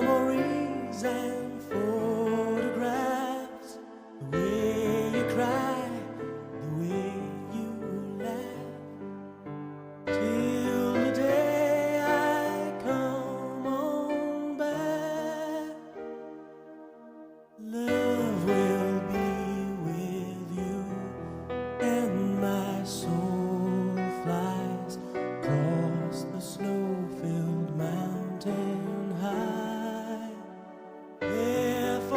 memories and photographs, the way you cry, the way you laugh, till the day I come on back. Love will be with you, and my soul flies across the snow-filled mountain high. If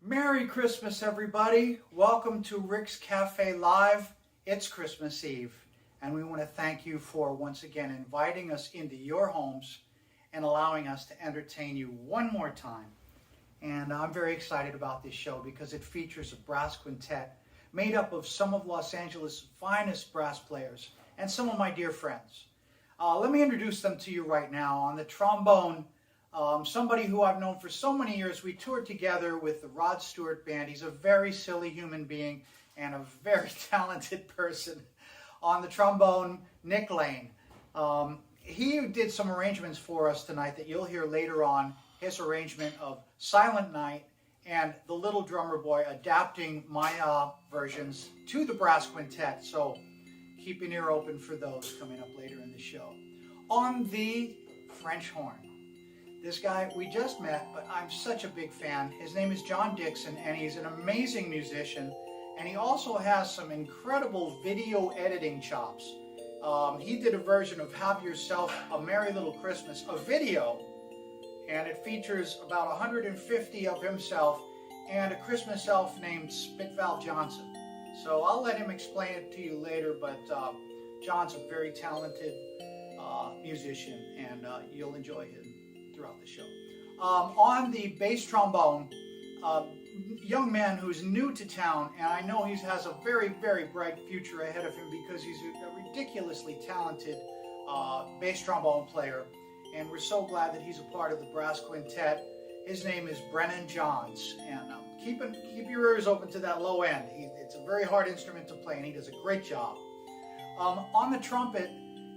Merry Christmas, everybody. Welcome to Rick's Cafe Live. It's Christmas Eve, and we want to thank you for once again inviting us into your homes and allowing us to entertain you one more time. And I'm very excited about this show because it features a brass quintet made up of some of Los Angeles' finest brass players and some of my dear friends. Let me introduce them to you right now. On the trombone, somebody who I've known for so many years. We toured together with the Rod Stewart Band. He's a very silly human being and a very talented person. On the trombone, Nick Lane. He did some arrangements for us tonight that you'll hear later on. His arrangement of Silent Night and The Little Drummer Boy, adapting my versions to the brass quintet. So keep an ear open for those coming up later in the show. On the French horn, this guy we just met, but I'm such a big fan. His name is John Dixon, and he's an amazing musician, and he also has some incredible video editing chops. He did a version of Have Yourself a Merry Little Christmas, a video, and it features about 150 of himself and a Christmas elf named Spitval Johnson. So I'll let him explain it to you later, but John's a very talented musician, and you'll enjoy him throughout the show. On the bass trombone, young man who's new to town, and I know he has a very, very bright future ahead of him because he's a ridiculously talented bass trombone player, and we're so glad that he's a part of the brass quintet. His name is Brennan Johns, and keep your ears open to that low end. It's a very hard instrument to play, and he does a great job. On the trumpet,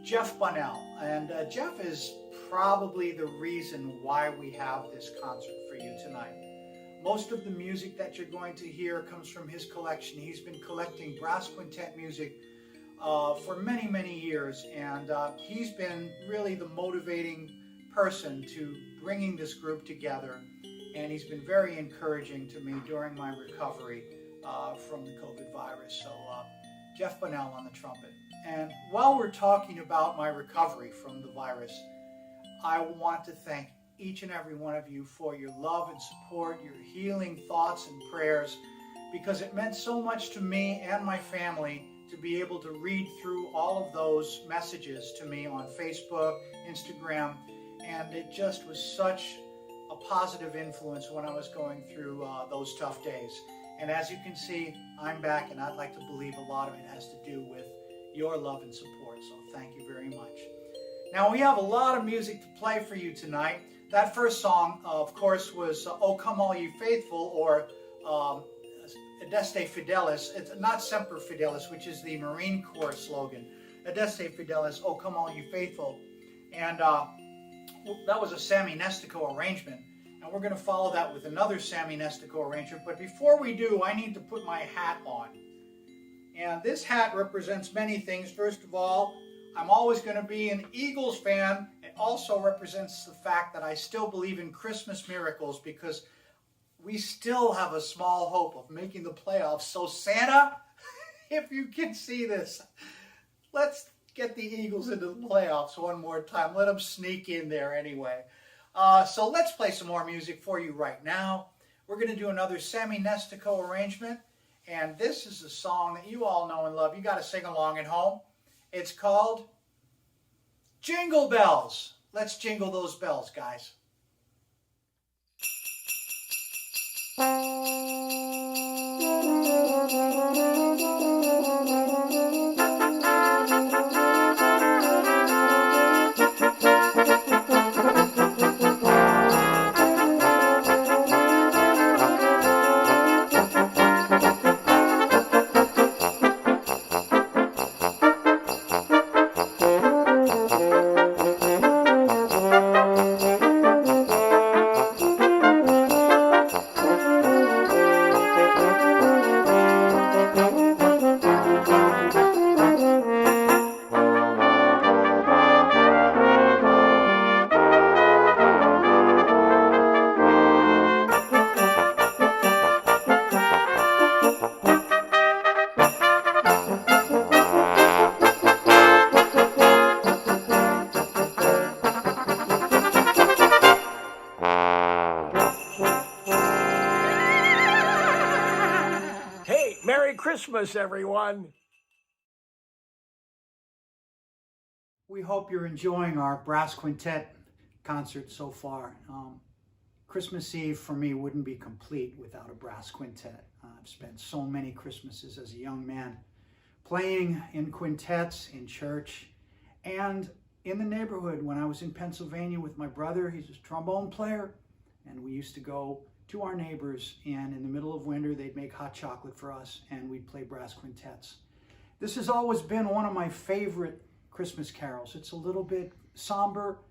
Jeff Bunnell, and Jeff is probably the reason why we have this concert for you tonight. Most of the music that you're going to hear comes from his collection. He's been collecting brass quintet music for many, many years, and he's been really the motivating person to bringing this group together, and he's been very encouraging to me during my recovery from the COVID virus. So Jeff Bunnell on the trumpet. And while we're talking about my recovery from the virus, I want to thank each and every one of you for your love and support, your healing thoughts and prayers, because it meant so much to me and my family to be able to read through all of those messages to me on Facebook, Instagram, and it just was such a positive influence when I was going through those tough days. And as you can see, I'm back, and I'd like to believe a lot of it has to do with your love and support, so thank you very much. Now, we have a lot of music to play for you tonight. That first song, of course, was "O Come All You Faithful," or Adeste Fidelis. It's not Semper Fidelis, which is the Marine Corps slogan. Adeste Fidelis, "O Come All You Faithful." And that was a Sammy Nestico arrangement. And we're going to follow that with another Sammy Nestico arrangement. But before we do, I need to put my hat on. And this hat represents many things. First of all, I'm always going to be an Eagles fan. It also represents the fact that I still believe in Christmas miracles because we still have a small hope of making the playoffs. So Santa, if you can see this, let's get the Eagles into the playoffs one more time. Let them sneak in there anyway. So let's play some more music for you right now. We're going to do another Sammy Nestico arrangement. And this is a song that you all know and love. You got to sing along at home. It's called Jingle Bells. Let's jingle those bells, guys. Merry Christmas, everyone. We hope you're enjoying our brass quintet concert so far. Christmas Eve for me wouldn't be complete without a brass quintet. I've spent so many Christmases as a young man playing in quintets in church and in the neighborhood when I was in Pennsylvania with my brother. He's a trombone player, and we used to go to our neighbors, and in the middle of winter they'd make hot chocolate for us and we'd play brass quintets. This has always been one of my favorite Christmas carols. It's a little bit somber,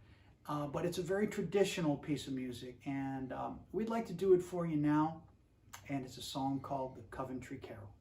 but it's a very traditional piece of music, and we'd like to do it for you now, and it's a song called the Coventry Carol.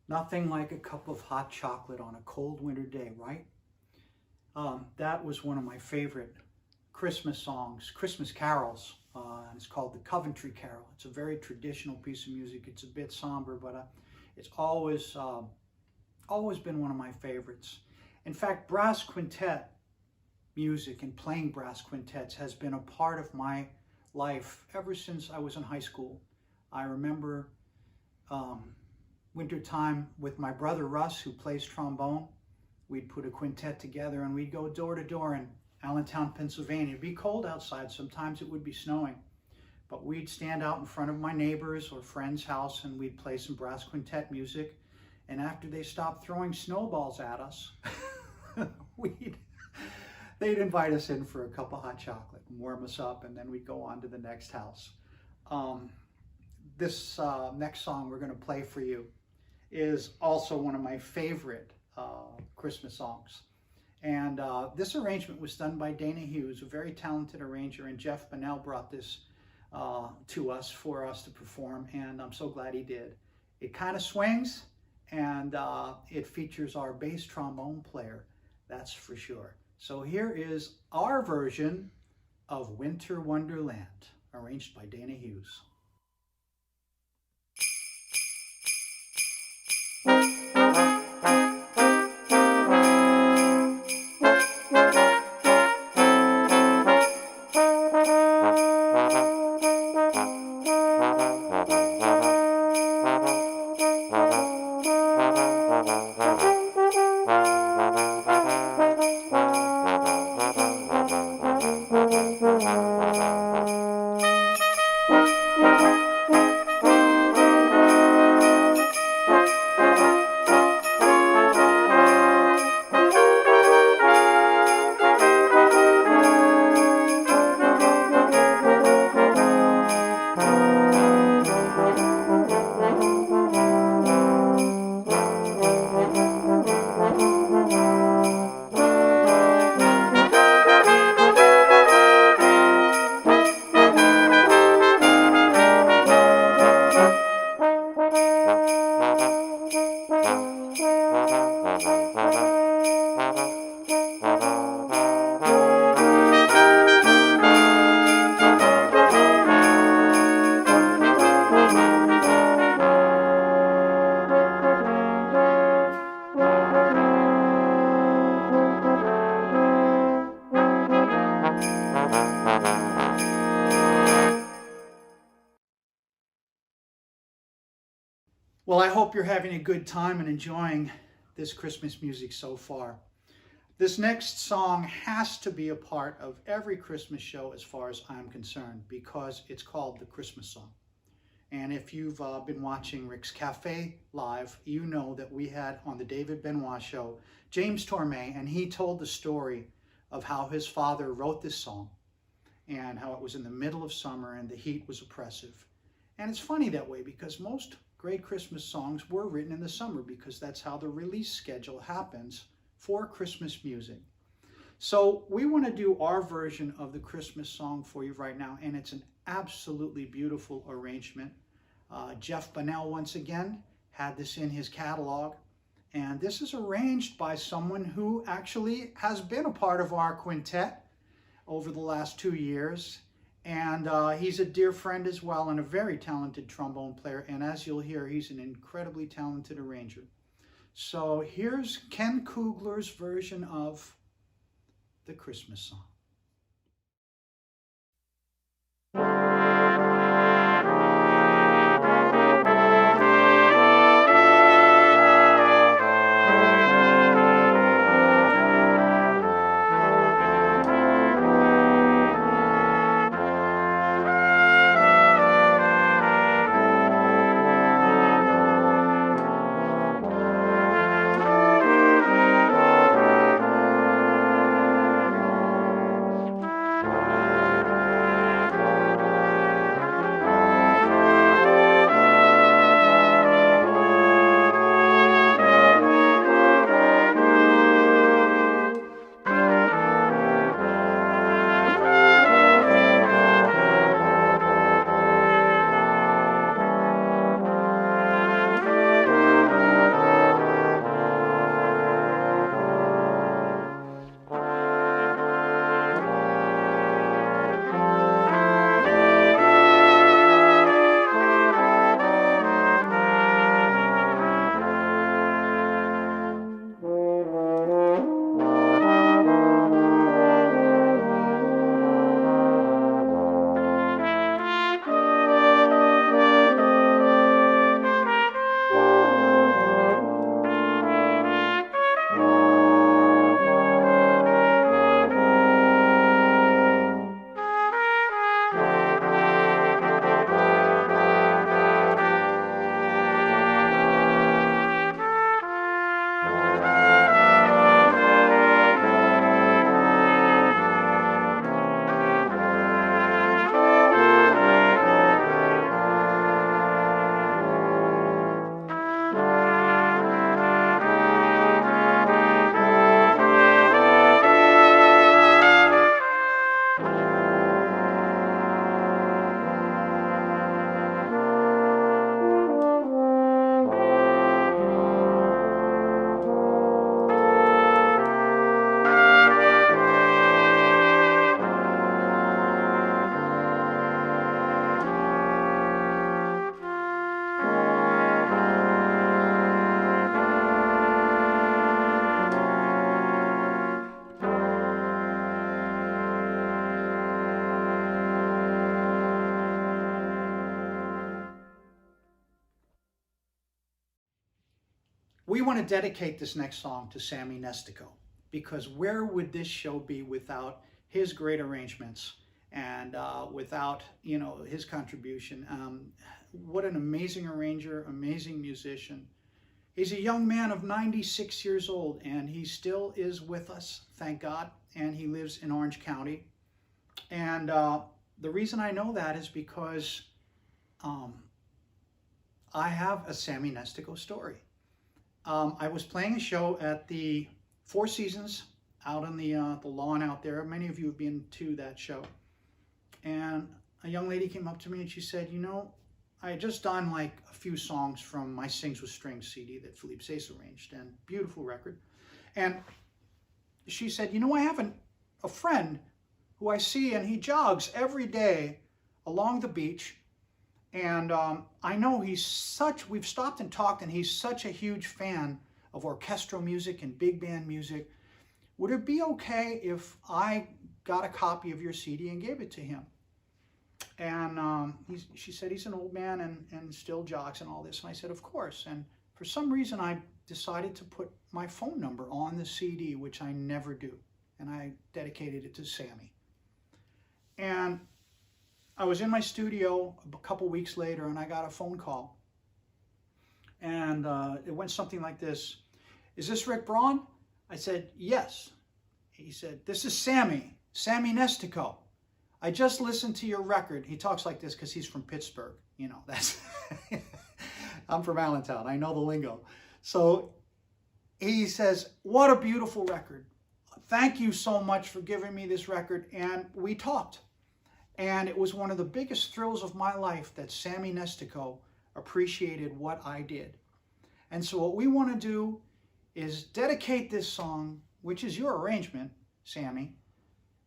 Nothing like a cup of hot chocolate on a cold winter day, right? That was one of my favorite Christmas songs, Christmas carols. It's called the Coventry Carol. It's a very traditional piece of music. It's a bit somber, but it's always been one of my favorites. In fact, brass quintet music and playing brass quintets has been a part of my life ever since I was in high school. I remember winter time with my brother Russ, who plays trombone. We'd put a quintet together and we'd go door to door in Allentown, Pennsylvania. It'd be cold outside. Sometimes it would be snowing. But we'd stand out in front of my neighbor's or friend's house and we'd play some brass quintet music. And after they stopped throwing snowballs at us, they'd invite us in for a cup of hot chocolate and warm us up, and then we'd go on to the next house. This next song we're going to play for you is also one of my favorite Christmas songs. And this arrangement was done by Dana Hughes, a very talented arranger, and Jeff Bonnell brought this to us for us to perform, and I'm so glad he did. It kind of swings, and it features our bass trombone player, that's for sure. So here is our version of Winter Wonderland, arranged by Dana Hughes. Well, I hope you're having a good time and enjoying this Christmas music so far. This next song has to be a part of every Christmas show as far as I'm concerned because it's called the Christmas song. And if you've been watching Rick's Cafe Live, you know that we had on the David Benoit show, James Torme, and he told the story of how his father wrote this song and how it was in the middle of summer and the heat was oppressive. And it's funny that way because most great Christmas songs were written in the summer because that's how the release schedule happens for Christmas music. So we want to do our version of the Christmas song for you right now, and it's an absolutely beautiful arrangement. Jeff Bunnell, once again, had this in his catalog, and this is arranged by someone who actually has been a part of our quintet over the last 2 years, and he's a dear friend as well and a very talented trombone player, and as you'll hear, he's an incredibly talented arranger. So here's Ken Kugler's version of the Christmas song. We want to dedicate this next song to Sammy Nestico because where would this show be without his great arrangements and without his contribution? What an amazing arranger, amazing musician. He's a young man of 96 years old and he still is with us, thank God, and he lives in Orange County. And the reason I know that is because I have a Sammy Nestico story. I was playing a show at the Four Seasons out on the lawn out there. Many of you have been to that show. And a young lady came up to me and she said, I had just done like a few songs from my Sings with Strings CD that Philippe Sace arranged, and beautiful record. And she said, I have a friend who I see and he jogs every day along the beach. And I know we've stopped and talked, and he's such a huge fan of orchestral music and big band music. Would it be okay if I got a copy of your CD and gave it to him? And she said, he's an old man and still jogs and all this. And I said, of course. And for some reason, I decided to put my phone number on the CD, which I never do. And I dedicated it to Sammy. And I was in my studio a couple weeks later, and I got a phone call. And it went something like this. Is this Rick Braun? I said, yes. He said, this is Sammy Nestico. I just listened to your record. He talks like this because he's from Pittsburgh. You know, that's I'm from Allentown. I know the lingo. So he says, what a beautiful record. Thank you so much for giving me this record. And we talked. And it was one of the biggest thrills of my life that Sammy Nestico appreciated what I did. And so what we want to do is dedicate this song, which is your arrangement, Sammy,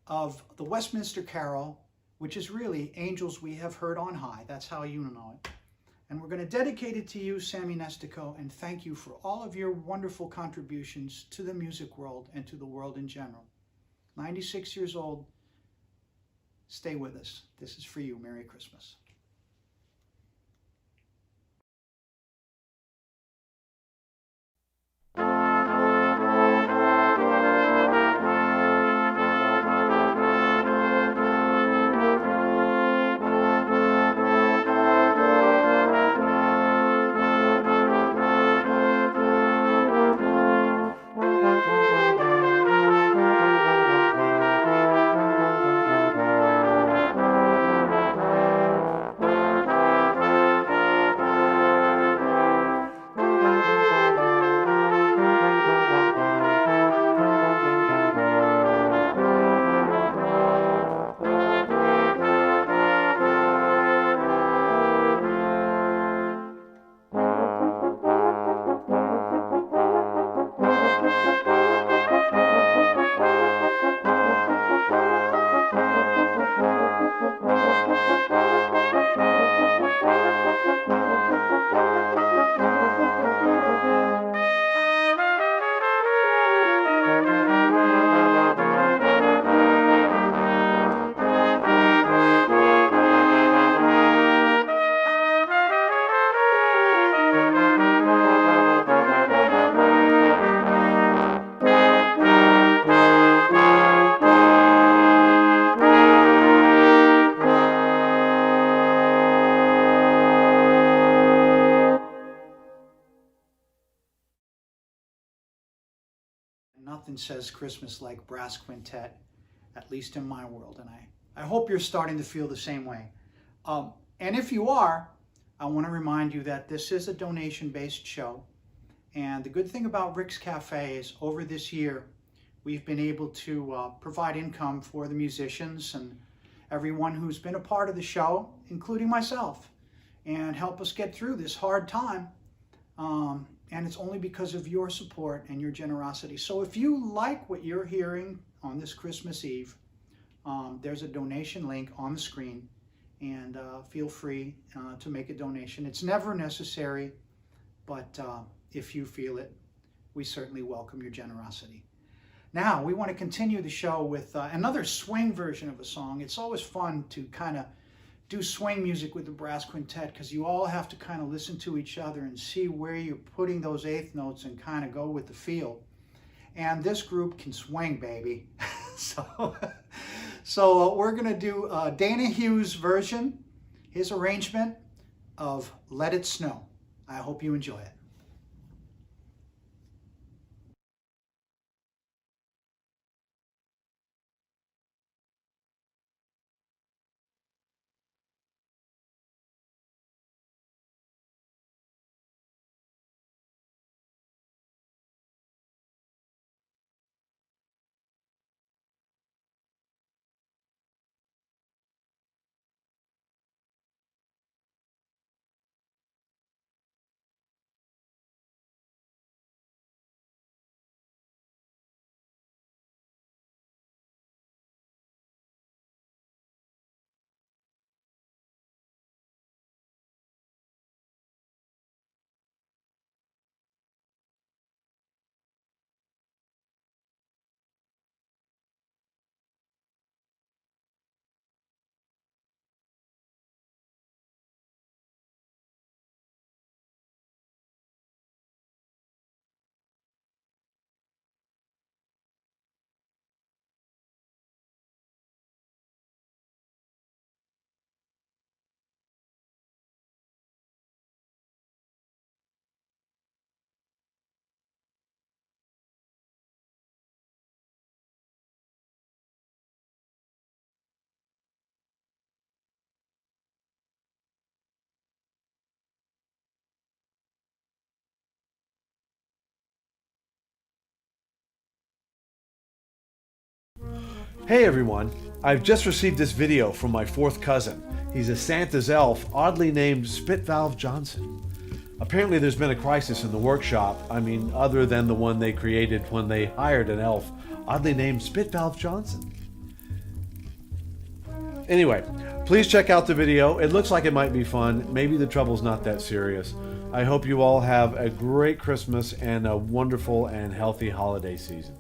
of the Westminster Carol, which is really Angels We Have Heard on High. That's how you know it. And we're going to dedicate it to you, Sammy Nestico, and thank you for all of your wonderful contributions to the music world and to the world in general. 96 years old. Stay with us. This is for you. Merry Christmas. Nothing says Christmas like brass quintet, at least in my world, and I hope you're starting to feel the same way. And if you are, I want to remind you that this is a donation-based show, and the good thing about Rick's Cafe is over this year, we've been able to provide income for the musicians and everyone who's been a part of the show, including myself, and help us get through this hard time. And it's only because of your support and your generosity. So if you like what you're hearing on this Christmas Eve, there's a donation link on the screen, and feel free to make a donation. It's never necessary, but if you feel it, we certainly welcome your generosity. Now, we want to continue the show with another swing version of a song. It's always fun to kind of do swing music with the brass quintet because you all have to kind of listen to each other and see where you're putting those eighth notes and kind of go with the feel. And this group can swing, baby. so we're going to do Dana Hughes' version, his arrangement of Let It Snow. I hope you enjoy it. Hey everyone, I've just received this video from my fourth cousin. He's a Santa's elf, oddly named Spit Valve Johnson. Apparently there's been a crisis in the workshop, other than the one they created when they hired an elf, oddly named Spit Valve Johnson. Anyway, please check out the video. It looks like it might be fun. Maybe the trouble's not that serious. I hope you all have a great Christmas and a wonderful and healthy holiday season.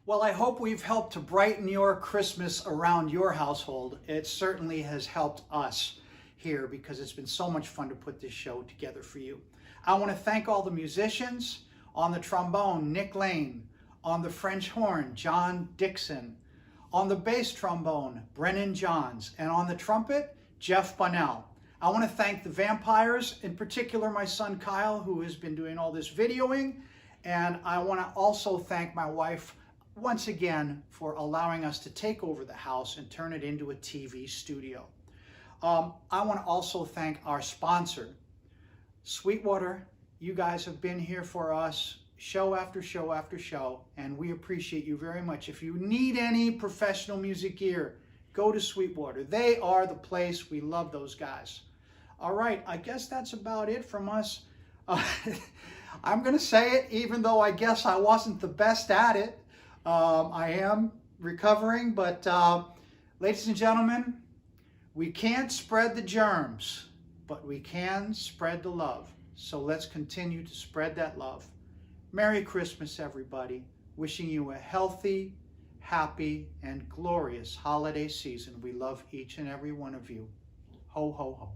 Well, I hope we've helped to brighten your Christmas around your household. It certainly has helped us here because it's been so much fun to put this show together for you. I want to thank all the musicians. On the trombone, Nick Lane. On the French horn, John Dixon. On the bass trombone, Brennan Johns. And on the trumpet, Jeff Bunnell. I want to thank the vampires, in particular my son Kyle, who has been doing all this videoing. And I want to also thank my wife once again for allowing us to take over the house and turn it into a TV studio. I want to also thank our sponsor, Sweetwater. You guys have been here for us show after show after show, and we appreciate you very much. If you need any professional music gear, go to Sweetwater. They are the place. We love those guys. All right, I guess that's about it from us. I'm going to say it, even though I guess I wasn't the best at it. I am recovering, but ladies and gentlemen, we can't spread the germs, but we can spread the love. So let's continue to spread that love. Merry Christmas, everybody. Wishing you a healthy, happy, and glorious holiday season. We love each and every one of you. Ho, ho, ho.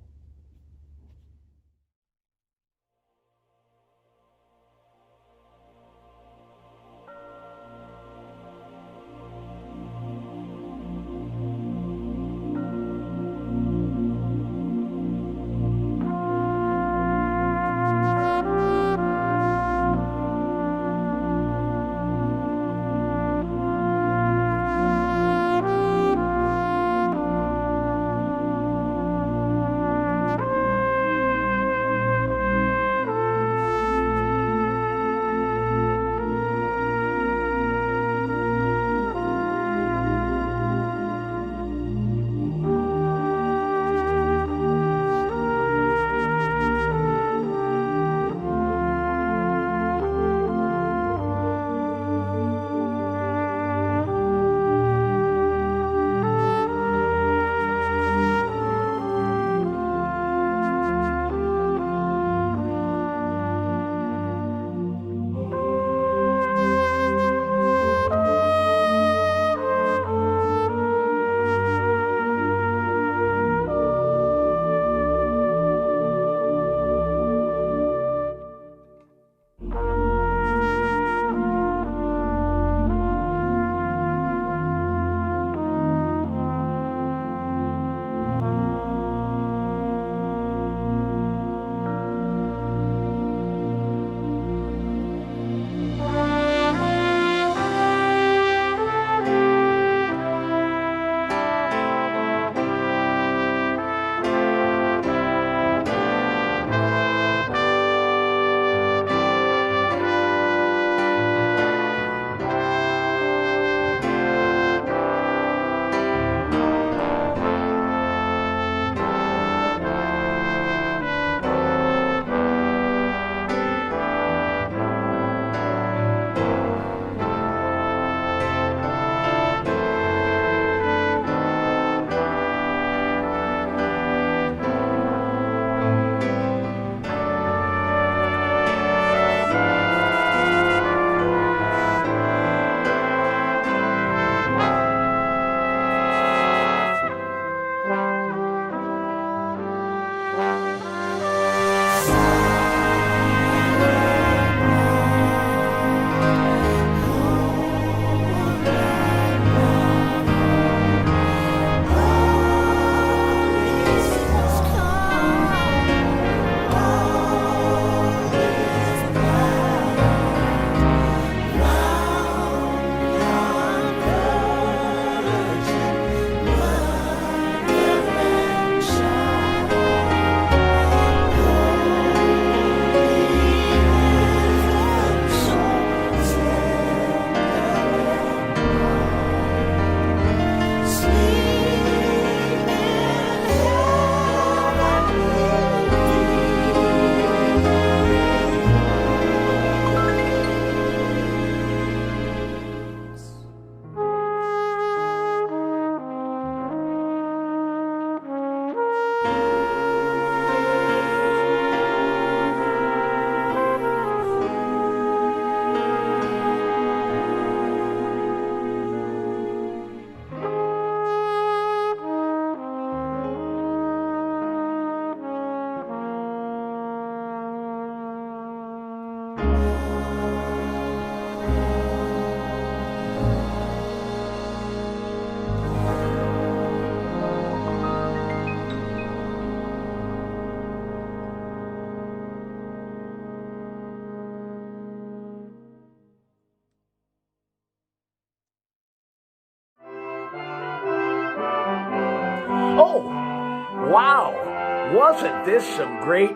Wow, wasn't this some great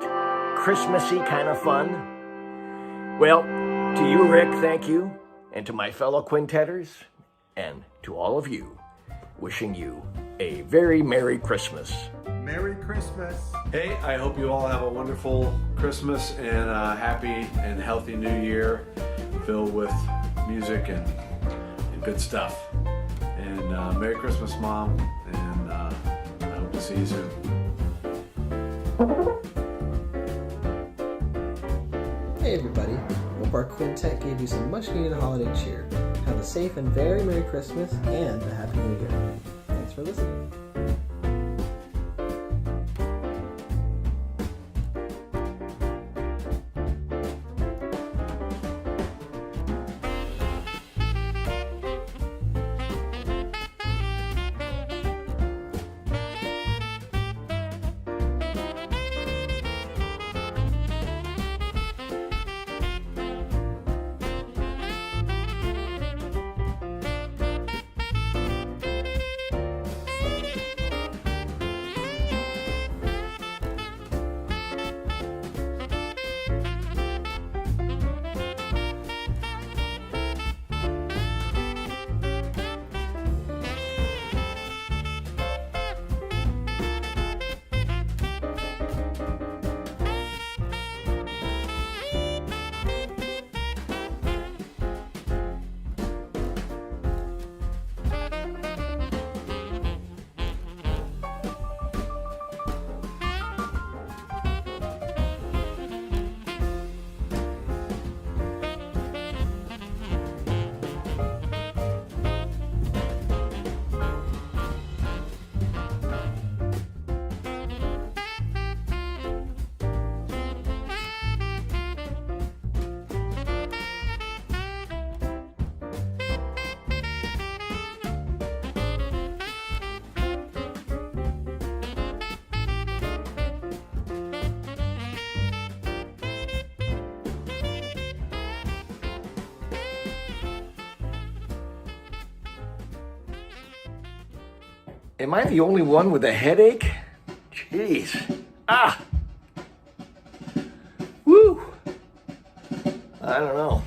Christmassy kind of fun? Well, to you, Rick, thank you. And to my fellow Quintetters, and to all of you, wishing you a very Merry Christmas. Merry Christmas. Hey, I hope you all have a wonderful Christmas and a happy and healthy new year filled with music and good stuff. And Merry Christmas, Mom, and I hope to see you soon. Hey everybody, hope our quintet gave you some much needed holiday cheer. Have a safe and very Merry Christmas and a Happy New Year. Thanks for listening. Am I the only one with a headache? Jeez. Ah! Woo! I don't know.